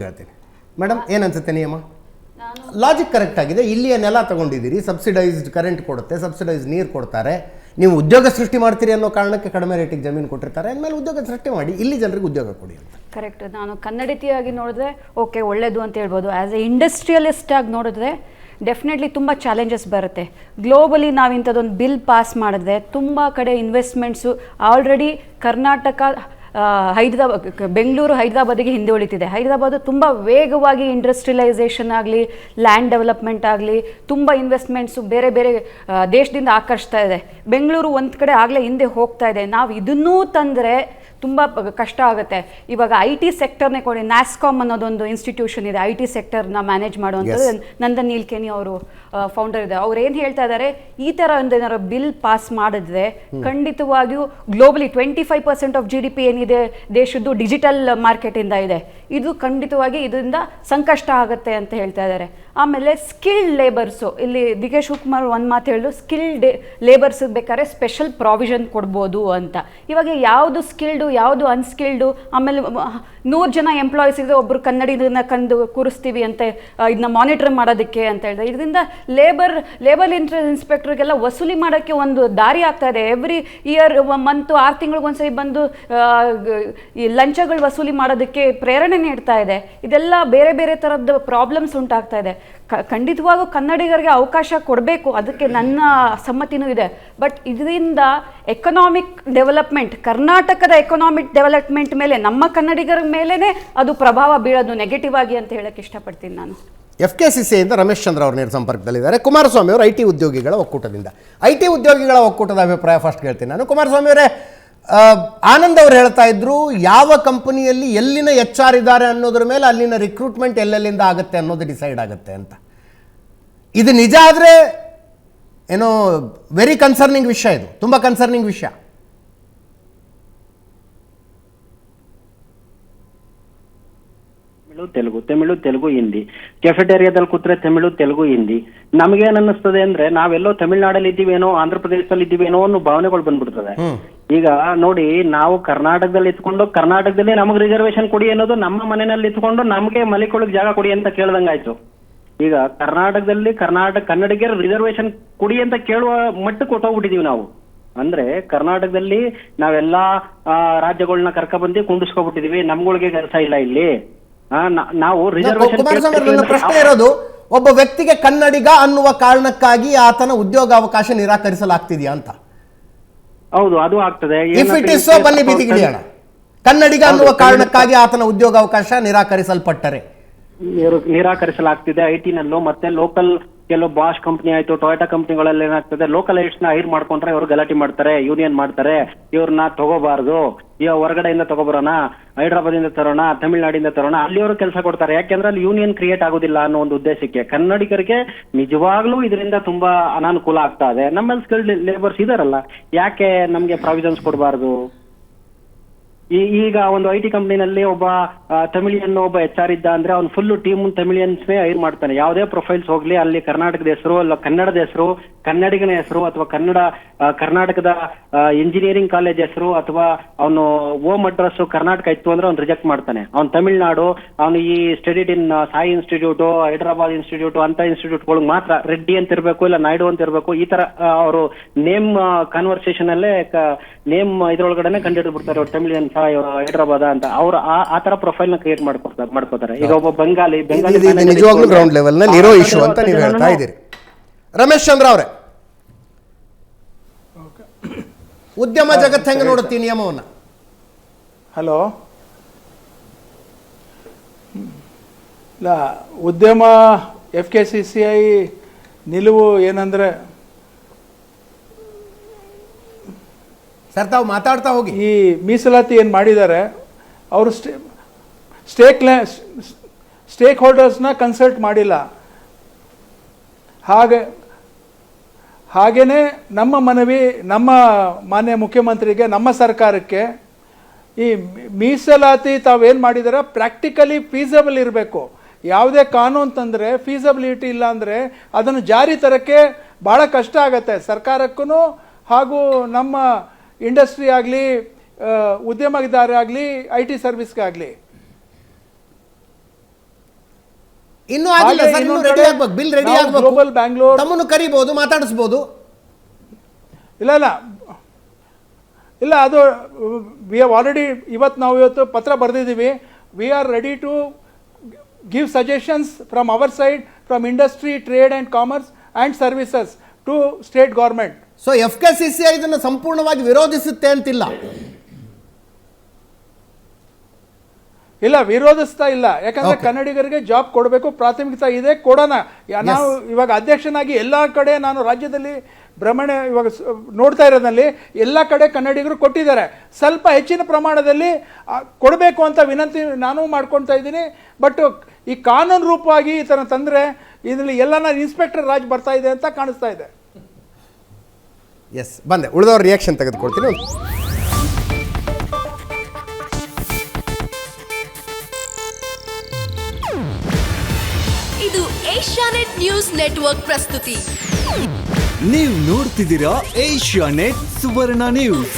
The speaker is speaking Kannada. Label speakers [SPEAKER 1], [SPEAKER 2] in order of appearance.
[SPEAKER 1] ಹೇಳ್ತೀನಿ ಮೇಡಮ್, ಏನನ್ಸುತ್ತೆ ನಿಯಮ? ಲಾಜಿಕ್ ಕರೆಕ್ಟ್ ಆಗಿದೆ. ಇಲ್ಲಿಯ ನೆಲ ತಗೊಂಡಿದ್ದೀರಿ, ಸಬ್ಸಿಡೈಸ್ಡ್ ಕರೆಂಟ್ ಕೊಡುತ್ತೆ, ಸಬ್ಸಿಡೈಸ್ಡ್ ನೀರು ಕೊಡ್ತಾರೆ, ನೀವು ಉದ್ಯೋಗ ಸೃಷ್ಟಿ ಮಾಡ್ತೀರಿ ಅನ್ನೋ ಕಾರಣಕ್ಕೆ ಕಡಿಮೆ ರೇಟಿಗೆ ಜಮೀನು ಕೊಟ್ಟಿರ್ತಾರೆ, ಅಂದಮೇಲೆ ಉದ್ಯೋಗ ಸೃಷ್ಟಿ ಮಾಡಿ, ಇಲ್ಲಿ ಜನರಿಗೆ ಉದ್ಯೋಗ ಕೊಡಿ ಅಂತ.
[SPEAKER 2] ಕರೆಕ್ಟ್. ನಾನು ಕನ್ನಡತಿಯಾಗಿ ನೋಡಿದ್ರೆ ಓಕೆ ಒಳ್ಳೇದು ಅಂತ ಹೇಳ್ಬೋದು. ಆ್ಯಸ್ ಎ ಇಂಡಸ್ಟ್ರಿಯಲಿಸ್ಟ್ ಆಗಿ ನೋಡಿದ್ರೆ ಡೆಫಿನೆಟ್ಲಿ ತುಂಬ ಚಾಲೆಂಜಸ್ ಬರುತ್ತೆ. ಗ್ಲೋಬಲಿ ನಾವು ಇಂಥದ್ದೊಂದು ಬಿಲ್ ಪಾಸ್ ಮಾಡಿದ್ರೆ ತುಂಬ ಕಡೆ ಇನ್ವೆಸ್ಟ್ಮೆಂಟ್ಸು ಆಲ್ರೆಡಿ ಕರ್ನಾಟಕ ಬೆಂಗಳೂರು ಹೈದರಾಬಾದಿಗೆ ಹಿಂದೆ ಉಳಿತಿದೆ. ಹೈದರಾಬಾದು ತುಂಬ ವೇಗವಾಗಿ ಇಂಡಸ್ಟ್ರಿಯಲೈಸೇಷನ್ ಆಗಲಿ, ಲ್ಯಾಂಡ್ ಡೆವಲಪ್ಮೆಂಟ್ ಆಗಲಿ, ತುಂಬ ಇನ್ವೆಸ್ಟ್ಮೆಂಟ್ಸು ಬೇರೆ ಬೇರೆ ದೇಶದಿಂದ ಆಕರ್ಷಿಸ್ತಾ ಇದೆ. ಬೆಂಗಳೂರು ಒಂದು ಕಡೆ ಆಗಲೇ ಹಿಂದೆ ಹೋಗ್ತಾ ಇದೆ. ನಾವು ಇದನ್ನೂ ತಂದರೆ ತುಂಬ ಕಷ್ಟ ಆಗುತ್ತೆ. ಇವಾಗ IT ಸೆಕ್ಟರ್ನೇ ಕೊಡಿ. ನ್ಯಾಸ್ಕಾಮ್ ಅನ್ನೋದೊಂದು ಇನ್ಸ್ಟಿಟ್ಯೂಷನ್ ಇದೆ, IT ಸೆಕ್ಟರ್ನ ಮ್ಯಾನೇಜ್ ಮಾಡುವಂಥದ್ದು. ನಂದನ್ ನೀಲ್ಕೇನಿ ಅವರು ಫೌಂಡರ್ ಇದೆ. ಅವ್ರು ಏನು ಹೇಳ್ತಾ ಇದ್ದಾರೆ, ಈ ಥರ ಒಂದು ಏನಾದ್ರು ಬಿಲ್ ಪಾಸ್ ಮಾಡಿದ್ರೆ ಖಂಡಿತವಾಗಿಯೂ ಗ್ಲೋಬಲಿ 25% ಆಫ್ GDP ಏನಿದೆ ದೇಶದ್ದು ಡಿಜಿಟಲ್ ಮಾರ್ಕೆಟಿಂದ ಇದೆ. ಇದು ಖಂಡಿತವಾಗಿ ಇದರಿಂದ ಸಂಕಷ್ಟ ಆಗುತ್ತೆ ಅಂತ ಹೇಳ್ತಾ ಇದ್ದಾರೆ. ಆಮೇಲೆ ಸ್ಕಿಲ್ಡ್ ಲೇಬರ್ಸು, ಇಲ್ಲಿ ಡಿ ಕೆ ಶಿವಕುಮಾರ್ ಒಂದು ಮಾತು ಹೇಳಿದ್ರು, ಸ್ಕಿಲ್ಡ್ ಲೇಬರ್ಸ್ ಬೇಕಾದ್ರೆ ಸ್ಪೆಷಲ್ ಪ್ರಾವಿಷನ್ ಕೊಡ್ಬೋದು ಅಂತ. ಇವಾಗ ಯಾವುದು ಸ್ಕಿಲ್ಡು ಯಾವುದು ಅನ್ಸ್ಕಿಲ್ಡು, ಆಮೇಲೆ 100 ಜನ ಎಂಪ್ಲಾಯೀಸ್ ಇದ್ರೆ ಒಬ್ಬರು ಕನ್ನಡಿಗರನ್ನ ಕೂರಿಸ್ತೀವಿ ಅಂತ ಇದನ್ನ ಮಾನಿಟರ್ ಮಾಡೋದಕ್ಕೆ ಅಂತ ಹೇಳಿದ್ರೆ, ಇದರಿಂದ ಲೇಬರ್ ಇನ್ಸ್ಪೆಕ್ಟರ್ಗೆಲ್ಲ ವಸೂಲಿ ಮಾಡೋಕ್ಕೆ ಒಂದು ದಾರಿ ಆಗ್ತಾ ಇದೆ. ಎವ್ರಿ ಇಯರ್ ಮಂತು 6 ತಿಂಗಳಿಗೊಂದ್ಸರಿ ಬಂದು ಈ ಲಂಚಗಳು ವಸೂಲಿ ಮಾಡೋದಕ್ಕೆ ಪ್ರೇರಣೆ ನೀಡ್ತಾ ಇದೆ. ಇದೆಲ್ಲ ಬೇರೆ ಬೇರೆ ಥರದ್ದು ಪ್ರಾಬ್ಲಮ್ಸ್ ಉಂಟಾಗ್ತಾ ಇದೆ. ಖಂಡಿತವಾಗೂ ಕನ್ನಡಿಗರಿಗೆ ಅವಕಾಶ ಕೊಡಬೇಕು, ಅದಕ್ಕೆ ನನ್ನ ಸಮ್ಮತಿನೂ ಇದೆ. ಬಟ್ ಇದರಿಂದ ಎಕನಾಮಿಕ್ ಡೆವಲಪ್ಮೆಂಟ್, ಕರ್ನಾಟಕದ ಎಕನಾಮಿಕ್ ಡೆವಲಪ್ಮೆಂಟ್ ಮೇಲೆ, ನಮ್ಮ ಕನ್ನಡಿಗರ ಮೇಲೇ ಅದು ಪ್ರಭಾವ ಬೀಳೋದು ನೆಗೆಟಿವ್ ಆಗಿ ಅಂತ ಹೇಳಕ್ಕೆ ಇಷ್ಟಪಡ್ತೀನಿ ನಾನು.
[SPEAKER 1] FKCCIಯಿಂದ ರಮೇಶ್ ಚಂದ್ರ ಅವರು ನೇರ ಸಂಪರ್ಕದಲ್ಲಿದ್ದಾರೆ. ಕುಮಾರಸ್ವಾಮಿ ಅವರು IT ಉದ್ಯೋಗಿಗಳ ಒಕ್ಕೂಟದಿಂದ. IT ಉದ್ಯೋಗಿಗಳ ಒಕ್ಕೂಟದ ಅಭಿಪ್ರಾಯ ಫಸ್ಟ್ ಹೇಳ್ತೀನಿ ನಾನು. ಕುಮಾರಸ್ವಾಮಿ ಅವರೇ, ಆನಂದ್ ಅವರು ಹೇಳ್ತಾ ಇದ್ರು, ಯಾವ ಕಂಪನಿಯಲ್ಲಿ ಎಲ್ಲಿನ HR ಇದ್ದಾರೆ ಅನ್ನೋದ್ರ ಮೇಲೆ ಅಲ್ಲಿನ ರಿಕ್ರೂಟ್ಮೆಂಟ್ ಎಲ್ಲೆಲ್ಲಿಂದ ಆಗುತ್ತೆ ಅನ್ನೋದು ಡಿಸೈಡ್ ಆಗುತ್ತೆ ಅಂತ. ಇದು ನಿಜ ಆದರೆ ಏನೋ ವೆರಿ ಕನ್ಸರ್ನಿಂಗ್ ವಿಷಯ, ಇದು ತುಂಬ ಕನ್ಸರ್ನಿಂಗ್ ವಿಷಯ.
[SPEAKER 3] ತಮಿಳು ತೆಲುಗು ಹಿಂದಿ, ಕೆಫೆಟೇರಿಯಾದಲ್ಲಿ ಕೂತ್ರೆ ತಮಿಳು ತೆಲುಗು ಹಿಂದಿ. ನಮ್ಗೇನ್ ಅನ್ನಿಸ್ತದೆ ಅಂದ್ರೆ ನಾವೆಲ್ಲೋ ತಮಿಳ್ನಾಡಲ್ಲಿ ಇದ್ದೀವೇನೋ, ಆಂಧ್ರ ಪ್ರದೇಶದಲ್ಲಿ ಇದ್ದೀವೇನೋ ಅನ್ನೋ ಭಾವನೆಗಳು ಬಂದ್ಬಿಡ್ತದೆ. ಈಗ ನೋಡಿ, ನಾವು ಕರ್ನಾಟಕದಲ್ಲಿ ಇತ್ಕೊಂಡು ಕರ್ನಾಟಕದಲ್ಲಿ ನಮಗ್ ರಿಸರ್ವೇಶನ್ ಕೊಡಿ ಅನ್ನೋದು, ನಮ್ಮ ಮನೆಯಲ್ಲಿ ಇತ್ಕೊಂಡು ನಮ್ಗೆ ಮಲಿಕೊಳಗ್ ಜಾಗ ಕೊಡಿ ಅಂತ ಕೇಳ್ದಂಗಾಯ್ತು. ಈಗ ಕರ್ನಾಟಕದಲ್ಲಿ ಕನ್ನಡಿಗರ ರಿಸರ್ವೇಶನ್ ಕೊಡಿ ಅಂತ ಕೇಳುವ ಮಟ್ಟಕ್ಕೆ ಕೊಟ್ಟೋಗ್ಬಿಟ್ಟಿದೀವಿ ನಾವು. ಅಂದ್ರೆ ಕರ್ನಾಟಕದಲ್ಲಿ ನಾವೆಲ್ಲಾ ರಾಜ್ಯಗಳನ್ನ ಕರ್ಕೊಂಡ್ಬಂದು ಕುಂಡಿಸ್ಕೊಬಿಟ್ಟಿದೀವಿ, ನಮ್ಗಳಿಗೆ ಕೆಲಸ ಇಲ್ಲ ಇಲ್ಲಿ. ನಾವು ರಿಸರ್ವೇಶನ್
[SPEAKER 1] ಪ್ರಶ್ನೆ ಇರೋದು, ಒಬ್ಬ ವ್ಯಕ್ತಿಗೆ ಕನ್ನಡಿಗ ಅನ್ನುವ ಕಾರಣಕ್ಕಾಗಿ ಆತನ ಉದ್ಯೋಗಾವಕಾಶ ನಿರಾಕರಿಸಲಾಗ್ತಿದೆಯಾ ಅಂತ.
[SPEAKER 3] ಹೌದು, ಅದು ಆಗ್ತದೆ.
[SPEAKER 1] ಕನ್ನಡಿಗ ಅನ್ನುವ ಕಾರಣಕ್ಕಾಗಿ ಆತನ ಉದ್ಯೋಗಾವಕಾಶ
[SPEAKER 3] ನಿರಾಕರಿಸಲಾಗ್ತಿದೆ. IT ನಲ್ಲೂ ಮತ್ತೆ ಲೋಕಲ್ ಕೆಲವು ಬಾಷ್ ಕಂಪ್ನಿ ಆಯ್ತು, ಟೊಯೋಟಾ ಕಂಪ್ನಿಗಳಲ್ಲಿ ಏನಾಗ್ತದೆ, ಲೋಕಲ್ ಏಡ್ಸ್ ನ ಹೈರ್ ಮಾಡ್ಕೊಂಡ್ರೆ ಇವ್ರು ಗಲಾಟೆ ಮಾಡ್ತಾರೆ, ಯೂನಿಯನ್ ಮಾಡ್ತಾರೆ, ಇವ್ರನ್ನ ತಗೋಬಾರ್ದು, ಈಗ ಹೊರಗಡೆಯಿಂದ ತಗೋಬರೋಣ, ಹೈದರಾಬಾದಿಂದ ತರೋಣ, ತಮಿಳ್ನಾಡಿಂದ ತರೋಣ, ಅಲ್ಲಿಯವರು ಕೆಲಸ ಕೊಡ್ತಾರೆ. ಯಾಕೆಂದ್ರೆ ಅಲ್ಲಿ ಯೂನಿಯನ್ ಕ್ರಿಯೇಟ್ ಆಗೋದಿಲ್ಲ ಅನ್ನೋ ಒಂದು ಉದ್ದೇಶಕ್ಕೆ. ಕನ್ನಡಿಗರಿಗೆ ನಿಜವಾಗ್ಲೂ ಇದರಿಂದ ತುಂಬಾ ಅನಾನುಕೂಲ ಆಗ್ತಾ ಇದೆ. ನಮ್ಮಲ್ಲಿ ಸ್ಕಿಲ್ಡ್ ಲೇಬರ್ಸ್ ಇದಾರಲ್ಲ, ಯಾಕೆ ನಮ್ಗೆ ಪ್ರಾವಿಷನ್ಸ್ ಕೊಡಬಾರ್ದು? ಈಗ ಒಂದು IT ಕಂಪ್ನಿನಲ್ಲಿ ಒಬ್ಬ ತಮಿಳಿಯನ್ ಒಬ್ಬ HR ಇದ್ದ ಅಂದ್ರೆ ಅವ್ನು ಫುಲ್ ಟೀಮ್ ತಮಿಳಿಯನ್ಸ್ನೇ ಹೈರ್ ಮಾಡ್ತಾನೆ. ಯಾವುದೇ ಪ್ರೊಫೈಲ್ಸ್ ಹೋಗ್ಲಿ, ಅಲ್ಲಿ ಕರ್ನಾಟಕದ ಹೆಸರು, ಅಲ್ಲ ಕನ್ನಡದ ಹೆಸರು, ಕನ್ನಡಿಗನ ಹೆಸರು, ಅಥವಾ ಕರ್ನಾಟಕದ ಇಂಜಿನಿಯರಿಂಗ್ ಕಾಲೇಜ್ ಹೆಸರು, ಅಥವಾ ಅವನು ಹೋಮ್ ಅಡ್ರೆಸ್ ಕರ್ನಾಟಕ ಇತ್ತು ಅಂದ್ರೆ ಅವ್ನು ರಿಜೆಕ್ಟ್ ಮಾಡ್ತಾನೆ. ಅವ್ನು ತಮಿಳ್ನಾಡು, ಅವನು ಈ studied in Sai institute, Hyderabad institute ಅಂತ ಇನ್ಸ್ಟಿಟ್ಯೂಟ್ಗಳಿಗೆ ಮಾತ್ರ ರೆಡ್ಡಿ ಅಂತ ಇರಬೇಕು, ಇಲ್ಲ ನಾಯ್ಡು ಅಂತ ಇರಬೇಕು. ಈ ತರ ಅವರು ನೇಮ್ ಕಾನ್ವರ್ಸೇಷನ್ ಅಲ್ಲೇ ನೇಮ್ ಇದ್ರೊಳಗಡೆ ಕಂಡು ಬಿಡ್ತಾರೆ, ಅವ್ರು ತಮಿಳಿಯನ್ ಹೈದರಾಬಾದ್ ಅಂತ. ಅವ್ರು ಆ ತರ ಪ್ರೊಫೈಲ್ ನ ಕ್ರಿಯೇಟ್ ಮಾಡ್ಕೋತಾರೆ. ಈಗ ಒಬ್ಬ ಬೆಂಗಾಲಿ
[SPEAKER 1] ನಿಜವಾಗ್ಲೂ ಗ್ರೌಂಡ್ ಲೆವೆಲ್ ನಲ್ಲಿ ಇರೋ ಇಶ್ಯೂ ಅಂತ ನೀವು ಹೇಳ್ತಾ ಇದ್ದೀರಿ. ರಮೇಶ್ ಚಂದ್ರ ಅವರೇ, ಉದ್ಯಮ ಜಗತ್ತು ಹೆಂಗೆ ನೋಡುತ್ತೀ ನಿಯಮವನ್ನ?
[SPEAKER 4] ಹಲೋ, ಇಲ್ಲ, ಉದ್ಯಮ FKCCI ನಿಲುವು ಏನಂದ್ರೆ,
[SPEAKER 1] ಸರ್ ತಾವು ಮಾತಾಡ್ತಾ ಹೋಗಿ.
[SPEAKER 4] ಈ ಮೀಸಲಾತಿ ಏನು ಮಾಡಿದ್ದಾರೆ, ಅವರು ಸ್ಟೇಕ್ ಹೋಲ್ಡರ್ಸ್ನ ಕನ್ಸಲ್ಟ್ ಮಾಡಿಲ್ಲ. ಹಾಗೇನೆ ನಮ್ಮ ಮನವಿ, ನಮ್ಮ ಮಾನ್ಯ ಮುಖ್ಯಮಂತ್ರಿಗೆ, ನಮ್ಮ ಸರ್ಕಾರಕ್ಕೆ, ಈ ಮೀಸಲಾತಿ ತಾವೇನು ಮಾಡಿದಾರೆ ಪ್ರಾಕ್ಟಿಕಲಿ ಫೀಸಬಲ್ ಇರಬೇಕು. ಯಾವುದೇ ಕಾನೂನು ತಂದರೆ ಫೀಸಬಿಲಿಟಿ ಇಲ್ಲ ಅಂದರೆ ಅದನ್ನು ಜಾರಿ ತರಕ್ಕೆ ಭಾಳ ಕಷ್ಟ ಆಗುತ್ತೆ ಸರ್ಕಾರಕ್ಕೂ ಹಾಗೂ ನಮ್ಮ ಇಂಡಸ್ಟ್ರಿ ಆಗಲಿ, ಉದ್ಯಮದಾರ ಆಗಲಿ, IT ಸರ್ವಿಸ್ಗಾಗಲಿ.
[SPEAKER 1] ಇನ್ನೂ ಆಗಿಲ್ಲ
[SPEAKER 4] ಹಾಗೆ
[SPEAKER 1] ಸರ್, ಇನ್ನೂ
[SPEAKER 4] ಇನ್ನೊಂದ್
[SPEAKER 1] ರೆಡಿ
[SPEAKER 4] ಕಡೆ
[SPEAKER 1] ಆಗ್ಬೇಕು, ಬಿಲ್ ರೆಡಿ
[SPEAKER 4] ನಾವು
[SPEAKER 1] ಆಗ್ಬೇಕು,
[SPEAKER 4] ಗ್ಲೋಬಲ್ ಬ್ಯಾಂಗ್ಳೂರ್
[SPEAKER 1] ತಮ್ಮನ್ನು ಕರಿಬಹುದು, ಮಾತಾಡಿಸ್ಬೋದು.
[SPEAKER 4] ಇಲ್ಲ ಅದು ವಿ ಹ್ಯಾವ್ ಆಲ್ರೆಡಿ ಇವತ್ತು ಪತ್ರ ಬರೆದಿದ್ದೀವಿ. We are ready to give suggestions from our side, from industry, trade and commerce and services to state government.
[SPEAKER 1] So FKCCI ಇದನ್ನು ಸಂಪೂರ್ಣವಾಗಿ ವಿರೋಧಿಸುತ್ತೆ ಅಂತಿಲ್ಲ.
[SPEAKER 4] ಇಲ್ಲ, ವಿರೋಧಿಸ್ತಾ ಇಲ್ಲ. ಯಾಕಂದ್ರೆ ಕನ್ನಡಿಗರಿಗೆ ಜಾಬ್ ಕೊಡಬೇಕು, ಪ್ರಾಥಮಿಕತೆ ಇದೆ, ಕೊಡೋಣ. ನಾವು ಇವಾಗ ಅಧ್ಯಕ್ಷನಾಗಿ ಎಲ್ಲ ಕಡೆ ನಾನು ರಾಜ್ಯದಲ್ಲಿ ಭ್ರಮಣೆ ಇವಾಗ ನೋಡ್ತಾ ಇರೋದ್ರಲ್ಲಿ ಎಲ್ಲ ಕಡೆ ಕನ್ನಡಿಗರು ಕೊಟ್ಟಿದ್ದಾರೆ. ಸ್ವಲ್ಪ ಹೆಚ್ಚಿನ ಪ್ರಮಾಣದಲ್ಲಿ ಕೊಡಬೇಕು ಅಂತ ವಿನಂತಿ ನಾನು ಮಾಡ್ಕೊಳ್ತಾ ಇದ್ದೀನಿ. ಬಟ್ ಈ ಕಾನೂನು ರೂಪವಾಗಿ ಈ ಥರ ತಂದರೆ ಇದರಲ್ಲಿ ಎಲ್ಲ ಇನ್ಸ್ಪೆಕ್ಟರ್ ರಾಜ್ ಬರ್ತಾ ಇದೆ ಅಂತ ಕಾಣಿಸ್ತಾ ಇದೆ.
[SPEAKER 1] ಎಸ್, ಬಂದೆ, ಉಳಿದವ್ರ ರಿಯಾಕ್ಷನ್ ತೆಗೆದುಕೊಳ್ತೀನಿ.
[SPEAKER 5] ಇದು ಏಷ್ಯಾನೆಟ್ ನ್ಯೂಸ್ ನೆಟ್ವರ್ಕ್ ಪ್ರಸ್ತುತಿ.
[SPEAKER 6] ನೀವು ನೋಡ್ತಿದ್ದೀರಾ ಏಷ್ಯಾನೆಟ್ ಸುವರ್ಣ ನ್ಯೂಸ್.